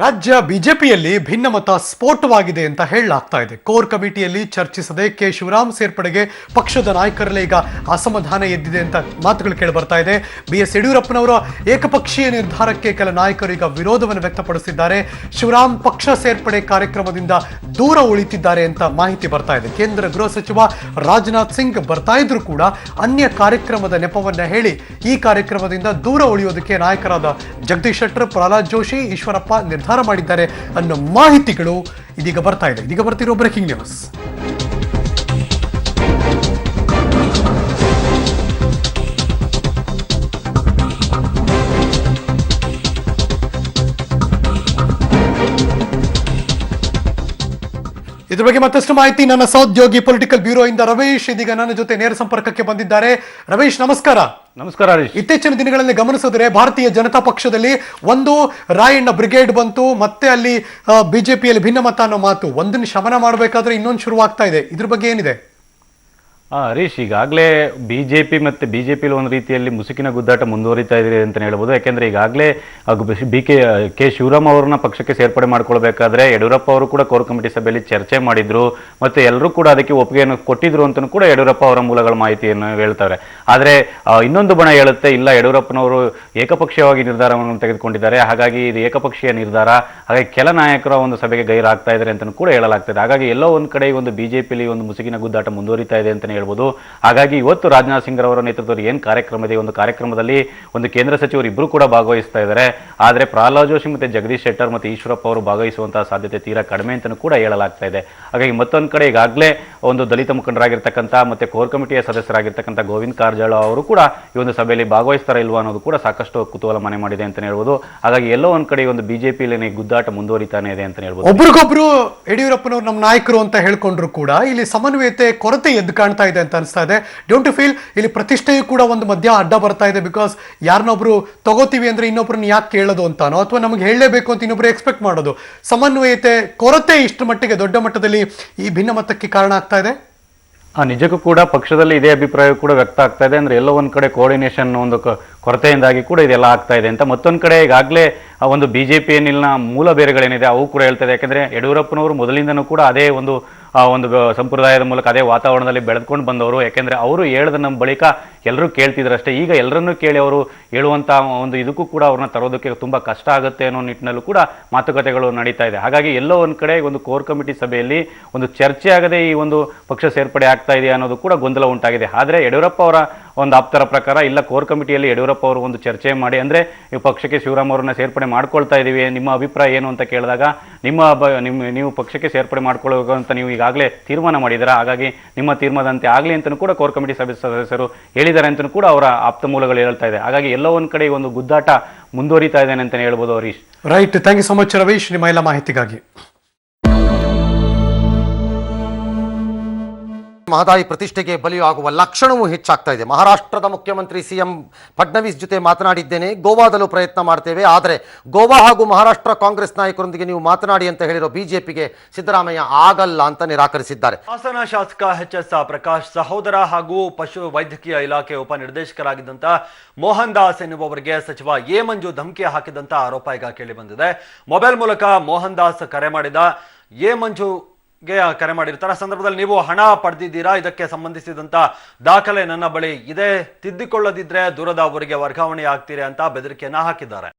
ರಾಜ್ಯ ಬಿಜೆಪಿಯಲ್ಲಿ ಭಿನ್ನಮತ ಸ್ಫೋಟವಾಗಿದೆ ಅಂತ ಹೇಳಲಾಗ್ತಾ ಇದೆ. ಕೋರ್ ಕಮಿಟಿಯಲ್ಲಿ ಚರ್ಚಿಸದೆ ಕೆ ಶಿವರಾಮ್ ಸೇರ್ಪಡೆಗೆ ಪಕ್ಷದ ನಾಯಕರಲ್ಲೇ ಈಗ ಅಸಮಾಧಾನ ಎದ್ದಿದೆ ಅಂತ ಮಾತುಗಳು ಕೇಳಿ ಬರ್ತಾ ಇದೆ. BS ಯಡಿಯೂರಪ್ಪನವರ ಏಕಪಕ್ಷೀಯ ನಿರ್ಧಾರಕ್ಕೆ ಕೆಲ ನಾಯಕರು ಈಗ ವಿರೋಧವನ್ನು ವ್ಯಕ್ತಪಡಿಸಿದ್ದಾರೆ. ಶಿವರಾಮ್ ಪಕ್ಷ ಸೇರ್ಪಡೆ ಕಾರ್ಯಕ್ರಮದಿಂದ ದೂರ ಉಳಿತಿದ್ದಾರೆ ಅಂತ ಮಾಹಿತಿ ಬರ್ತಾ ಇದೆ. ಕೇಂದ್ರ ಗೃಹ ಸಚಿವ ರಾಜನಾಥ್ ಸಿಂಗ್ ಬರ್ತಾ ಇದ್ರು ಕೂಡ ಅನ್ಯ ಕಾರ್ಯಕ್ರಮದ ನೆಪವನ್ನ ಹೇಳಿ ಈ ಕಾರ್ಯಕ್ರಮದಿಂದ ದೂರ ಉಳಿಯೋದಕ್ಕೆ ನಾಯಕರಾದ ಜಗದೀಶ್ ಶೆಟ್ಟರ್, ಪ್ರಹ್ಲಾದ್ ಜೋಶಿ, ಈಶ್ವರಪ್ಪ ನಿರ್ಧಾರ ಮಾಡಿದ್ದಾರೆ ಅನ್ನೋ ಮಾಹಿತಿಗಳು ಇದೀಗ ಬರ್ತಾ ಇದೆ. ಇದೀಗ ಬರ್ತಿರೋ ಬ್ರೇಕಿಂಗ್ ನ್ಯೂಸ್. ಇದ್ರ ಬಗ್ಗೆ ಮತ್ತಷ್ಟು ಮಾಹಿತಿ ನನ್ನ ಸಹೋದ್ಯೋಗಿ ಪೊಲಿಟಿಕಲ್ ಬ್ಯೂರೋ ಇಂದ ರಮೇಶ್ ಇದೀಗ ನನ್ನ ಜೊತೆ ನೇರ ಸಂಪರ್ಕಕ್ಕೆ ಬಂದಿದ್ದಾರೆ. ರಮೇಶ್, ನಮಸ್ಕಾರ. ನಮಸ್ಕಾರ ಹರೀಶ್. ಇತ್ತೀಚಿನ ದಿನಗಳಲ್ಲಿ ಗಮನಿಸಿದ್ರೆ ಭಾರತೀಯ ಜನತಾ ಪಕ್ಷದಲ್ಲಿ ಒಂದು ರಾಯಣ್ಣ ಬ್ರಿಗೇಡ್ ಬಂತು, ಮತ್ತೆ ಅಲ್ಲಿ ಬಿಜೆಪಿಯಲ್ಲಿ ಭಿನ್ನಮತ ಅನ್ನೋ ಮಾತು, ಒಂದನ್ನು ಶಮನ ಮಾಡಬೇಕಾದ್ರೆ ಇನ್ನೊಂದು ಶುರುವಾಗ್ತಾ ಇದೆ. ಇದ್ರ ಬಗ್ಗೆ ಏನಿದೆ? ಹರೀಶ್, ಈಗಾಗಲೇ ಬಿಜೆಪಿ ಮತ್ತೆ ಬಿಜೆಪಿಲಿ ಒಂದು ರೀತಿಯಲ್ಲಿ ಮುಸುಕಿನ ಗುದ್ದಾಟ ಮುಂದುವರಿತಾ ಇದೆ ಅಂತ ಹೇಳ್ಬೋದು. ಯಾಕೆಂದ್ರೆ ಈಗಾಗಲೇ ಕೆ ಶಿವರಾಮ್ ಅವರನ್ನ ಪಕ್ಷಕ್ಕೆ ಸೇರ್ಪಡೆ ಮಾಡ್ಕೊಳ್ಬೇಕಾದ್ರೆ ಯಡಿಯೂರಪ್ಪ ಅವರು ಕೂಡ ಕೋರ್ ಕಮಿಟಿ ಸಭೆಯಲ್ಲಿ ಚರ್ಚೆ ಮಾಡಿದ್ರು, ಮತ್ತೆ ಎಲ್ಲರೂ ಕೂಡ ಅದಕ್ಕೆ ಒಪ್ಪಿಗೆಯನ್ನು ಕೊಟ್ಟಿದ್ರು ಅಂತಲೂ ಕೂಡ ಯಡಿಯೂರಪ್ಪ ಅವರ ಮೂಲಗಳ ಮಾಹಿತಿಯನ್ನು ಹೇಳ್ತಾರೆ. ಆದರೆ ಇನ್ನೊಂದು ಬಣ ಹೇಳುತ್ತೆ, ಇಲ್ಲ, ಯಡಿಯೂರಪ್ಪನವರು ಏಕಪಕ್ಷೀಯವಾಗಿ ನಿರ್ಧಾರವನ್ನು ತೆಗೆದುಕೊಂಡಿದ್ದಾರೆ, ಹಾಗಾಗಿ ಇದು ಏಕಪಕ್ಷೀಯ ನಿರ್ಧಾರ, ಹಾಗಾಗಿ ಕೆಲ ನಾಯಕರ ಒಂದು ಸಭೆಗೆ ಗೈರಾಗ್ತಾ ಇದ್ದಾರೆ ಅಂತ ಕೂಡ ಹೇಳಲಾಗ್ತದೆ. ಹಾಗಾಗಿ ಎಲ್ಲೋ ಒಂದು ಕಡೆ ಒಂದು ಬಿಜೆಪಿಯಲ್ಲಿ ಒಂದು ಮುಸುಕಿನ ಗುದ್ದಾಟ ಮುಂದುವರಿತಾ ಇದೆ ಅಂತ ಹೇಳ್ಬೋದು. ಹಾಗಾಗಿ ಇವತ್ತು ರಾಜನಾಥ್ ಸಿಂಗ್ ಅವರ ನೇತೃತ್ವದಲ್ಲಿ ಏನು ಕಾರ್ಯಕ್ರಮ ಇದೆ, ಒಂದು ಕಾರ್ಯಕ್ರಮದಲ್ಲಿ ಒಂದು ಕೇಂದ್ರ ಸಚಿವರು ಇಬ್ಬರು ಕೂಡ ಭಾಗವಹಿಸ್ತಾ ಇದ್ದಾರೆ. ಆದರೆ ಪ್ರಹ್ಲಾದ್ ಜೋಶಿ ಮತ್ತೆ ಜಗದೀಶ್ ಶೆಟ್ಟರ್ ಮತ್ತೆ ಈಶ್ವರಪ್ಪ ಅವರು ಭಾಗವಹಿಸುವಂತಹ ಸಾಧ್ಯತೆ ತೀರಾ ಕಡಿಮೆ ಅಂತಲೂ ಕೂಡ ಹೇಳಲಾಗ್ತಾ ಇದೆ. ಹಾಗಾಗಿ ಮತ್ತೊಂದು ಕಡೆ ಈಗಾಗಲೇ ಒಂದು ದಲಿತ ಮುಖಂಡರಾಗಿರ್ತಕ್ಕಂಥ ಮತ್ತೆ ಕೋರ್ ಕಮಿಟಿಯ ಸದಸ್ಯರಾಗಿರ್ತಕ್ಕಂಥ ಗೋವಿಂದ್ ಕಾರಜೋಳ ಅವರು ಕೂಡ ಈ ಒಂದು ಸಭೆಯಲ್ಲಿ ಭಾಗವಹಿಸ್ತಾರ ಇಲ್ವಾ ಅನ್ನೋದು ಕೂಡ ಸಾಕಷ್ಟು ಕುತೂಹಲ ಮನೆ ಮಾಡಿದೆ ಅಂತ ಹೇಳ್ಬೋದು. ಹಾಗಾಗಿ ಎಲ್ಲೋ ಒಂದ್ ಕಡೆ ಒಂದು ಬಿಜೆಪಿಯಲ್ಲಿ ಗುದ್ದಾಟ ಮುಂದುವರಿತಾನೆ ಇದೆ ಅಂತ ಹೇಳ್ಬೋದು. ಒಬ್ರಿಗೊಬ್ರು ಯಡಿಯೂರಪ್ಪನವರು ನಮ್ಮ ನಾಯಕರು ಅಂತ ಹೇಳ್ಕೊಂಡ್ರು ಕೂಡ ಇಲ್ಲಿ ಸಮನ್ವಯತೆ ಕೊರತೆ ಎದ್ದು ಕಾಣ್ತಾ ಇದೆ ಅಂತ ಅನಿಸ್ತಾ ಇದೆ. ಡೋಂಟ್ ಯು ಫೀಲ್ ಇಲ್ಲಿ ಪ್ರತಿಷ್ಠೆಯು ಕೂಡ ಒಂದು ಮಧ್ಯ ಅಡ್ಡ ಬರ್ತಾ ಇದೆ? ಬಿಕಾಸ್ ಯಾರನ್ನೊಬ್ರು ತಗೋತೀವಿ ಅಂದ್ರೆ ಇನ್ನೊಬ್ರನ್ನ ಯಾಕೆ ಕೇಳೋದು ಅಂತಾನೋ, ಅಥವಾ ನಮಗೆ ಹೇಳಲೇಬೇಕು ಅಂತ ಇನ್ನೊಬ್ರು ಎಕ್ಸ್ಪೆಕ್ಟ್ ಮಾಡೋದು, ಸಮನ್ವಯತೆ ಕೊರತೆ ಇಷ್ಟು ಮಟ್ಟಿಗೆ ದೊಡ್ಡ ಮಟ್ಟದಲ್ಲಿ ಈ ಭಿನ್ನಮತಕ್ಕೆ ಕಾರಣ ಆಗ್ತಾ ಇದೆ. ನಿಜಕ್ಕೂ ಕೂಡ ಪಕ್ಷದಲ್ಲಿ ಇದೇ ಅಭಿಪ್ರಾಯ ಕೂಡ ವ್ಯಕ್ತ ಆಗ್ತಾ ಇದೆ. ಅಂದ್ರೆ ಎಲ್ಲೋ ಒಂದ್ ಕಡೆ ಕೋಆರ್ಡಿನೇಷನ್ ಒಂದು ಕೊರತೆಯಿಂದಾಗಿ ಕೂಡ ಇದೆಲ್ಲ ಆಗ್ತಾ ಇದೆ ಅಂತ. ಮತ್ತೊಂದ್ ಕಡೆ ಈಗಾಗಲೇ ಒಂದು ಬಿಜೆಪಿಯಲ್ಲಿನ ಮೂಲ ಬೇರೆಗಳೇನಿದೆ ಅವು ಕೂಡ ಹೇಳ್ತಾ ಇದೆ. ಯಾಕಂದ್ರೆ ಯಡಿಯೂರಪ್ಪನವರು ಮೊದಲಿಂದನೂ ಕೂಡ ಅದೇ ಒಂದು ಸಂಪ್ರದಾಯದ ಮೂಲಕ ಅದೇ ವಾತಾವರಣದಲ್ಲಿ ಬೆಳೆದುಕೊಂಡು ಬಂದವರು. ಯಾಕೆಂದ್ರೆ ಅವರು ಹೇಳಿದ ನಮ್ಮ ಬಳಿಕ ಎಲ್ಲರೂ ಕೇಳ್ತಿದ್ರು ಅಷ್ಟೇ. ಈಗ ಎಲ್ಲರನ್ನೂ ಕೇಳಿ ಅವರು ಹೇಳುವಂತ ಒಂದು ಇದಕ್ಕೂ ಕೂಡ ಅವ್ರನ್ನ ತರೋದಕ್ಕೆ ತುಂಬಾ ಕಷ್ಟ ಆಗುತ್ತೆ ಅನ್ನೋ ನಿಟ್ಟಿನಲ್ಲೂ ಕೂಡ ಮಾತುಕತೆಗಳು ನಡೀತಾ ಇದೆ. ಹಾಗಾಗಿ ಎಲ್ಲೋ ಒಂದ್ ಕಡೆ ಒಂದು ಕೋರ್ ಕಮಿಟಿ ಸಭೆಯಲ್ಲಿ ಒಂದು ಚರ್ಚೆ ಆಗದೆ ಈ ಒಂದು ಪಕ್ಷ ಸೇರ್ಪಡೆ ಆಗ್ತಾ ಇದೆ ಅನ್ನೋದು ಕೂಡ ಗೊಂದಲ ಉಂಟಾಗಿದೆ. ಆದ್ರೆ ಯಡಿಯೂರಪ್ಪ ಅವರ ಒಂದು ಆಪ್ತರ ಪ್ರಕಾರ ಇಲ್ಲ, ಕೋರ್ ಕಮಿಟಿಯಲ್ಲಿ ಯಡಿಯೂರಪ್ಪ ಅವರು ಒಂದು ಚರ್ಚೆ ಮಾಡಿ ಅಂದ್ರೆ ಈ ಪಕ್ಷಕ್ಕೆ ಶಿವರಾಮ್ ಅವರನ್ನ ಸೇರ್ಪಡೆ ಮಾಡ್ಕೊಳ್ತಾ ಇದೀವಿ, ನಿಮ್ಮ ಅಭಿಪ್ರಾಯ ಏನು ಅಂತ ಕೇಳಿದಾಗ ನೀವು ಪಕ್ಷಕ್ಕೆ ಸೇರ್ಪಡೆ ಮಾಡ್ಕೊಳ್ಳೋದು ಅಂತ ನೀವು ಈಗಾಗಲೇ ತೀರ್ಮಾನ ಮಾಡಿದ್ದೀರಾ, ಹಾಗಾಗಿ ನಿಮ್ಮ ತೀರ್ಮಾನದಂತೆ ಆಗಲಿ ಅಂತಲೂ ಕೂಡ ಕೋರ್ ಕಮಿಟಿ ಸದಸ್ಯರು ಹೇಳಿದ್ದಾರೆ ಅಂತಲೂ ಕೂಡ ಅವರ ಆಪ್ತ ಮೂಲಗಳು ಹೇಳ್ತಾ ಇದೆ. ಹಾಗಾಗಿ ಎಲ್ಲೋ ಒಂದ್ ಕಡೆ ಒಂದು ಗುದ್ದಾಟ ಮುಂದುವರಿತಾ ಇದೆ ಅಂತ ಹೇಳ್ಬೋದು Harish. Right, thank you so much Ravish, ನಿಮ್ಮ ಎಲ್ಲ ಮಾಹಿತಿಗಾಗಿ. ಮಹದಾಯಿ ಪ್ರತಿಷ್ಠೆಗೆ ಬಲಿಯಾಗುವ ಲಕ್ಷಣವೂ ಹೆಚ್ಚಾಗ್ತಾ ಇದೆ. ಮಹಾರಾಷ್ಟ್ರದ ಮುಖ್ಯಮಂತ್ರಿ CM ಫಡ್ನವೀಸ್ ಜೊತೆ ಮಾತನಾಡಿದ್ದೇನೆ, ಗೋವಾದಲ್ಲೂ ಪ್ರಯತ್ನ ಮಾಡ್ತೇವೆ, ಆದರೆ ಗೋವಾ ಹಾಗೂ ಮಹಾರಾಷ್ಟ್ರ ಕಾಂಗ್ರೆಸ್ ನಾಯಕರೊಂದಿಗೆ ನೀವು ಮಾತನಾಡಿ ಅಂತ ಹೇಳಿರೋ ಬಿಜೆಪಿಗೆ ಸಿದ್ದರಾಮಯ್ಯ ಆಗಲ್ಲ ಅಂತ ನಿರಾಕರಿಸಿದ್ದಾರೆ. ಹಾಸನ ಶಾಸಕ HS ಪ್ರಕಾಶ್ ಸಹೋದರ ಹಾಗೂ ಪಶು ವೈದ್ಯಕೀಯ ಇಲಾಖೆ ಉಪನಿರ್ದೇಶಕರಾಗಿದ್ದಂತ ಮೋಹನ್ ದಾಸ್ ಎನ್ನುವವರಿಗೆ ಸಚಿವ ಎ ಮಂಜು ಧಮಕಿ ಹಾಕಿದಂತ ಆರೋಪ ಈಗ ಕೇಳಿ ಬಂದಿದೆ. ಮೊಬೈಲ್ ಮೂಲಕ ಮೋಹನ್ ದಾಸ್ ಕರೆ ಮಾಡಿದ ಎ ಮಂಜು ಕರೆ ಮಾಡಿರ್ತಾರೆ. ಸಂದರ್ಭದಲ್ಲಿ ನೀವು ಹಣ ಪಡೆದಿದ್ದೀರಾ, ಇದಕ್ಕೆ ಸಂಬಂಧಿಸಿದಂತ ದಾಖಲೆ ನನ್ನ ಬಳಿ ಇದೆ, ತಿದ್ದಿಕೊಳ್ಳದಿದ್ರೆ ದೂರದ ಊರಿಗೆ ವರ್ಗಾವಣೆ ಆಗ್ತೀರಿ ಅಂತ ಬೆದರಿಕೆಯನ್ನ ಹಾಕಿದ್ದಾರೆ.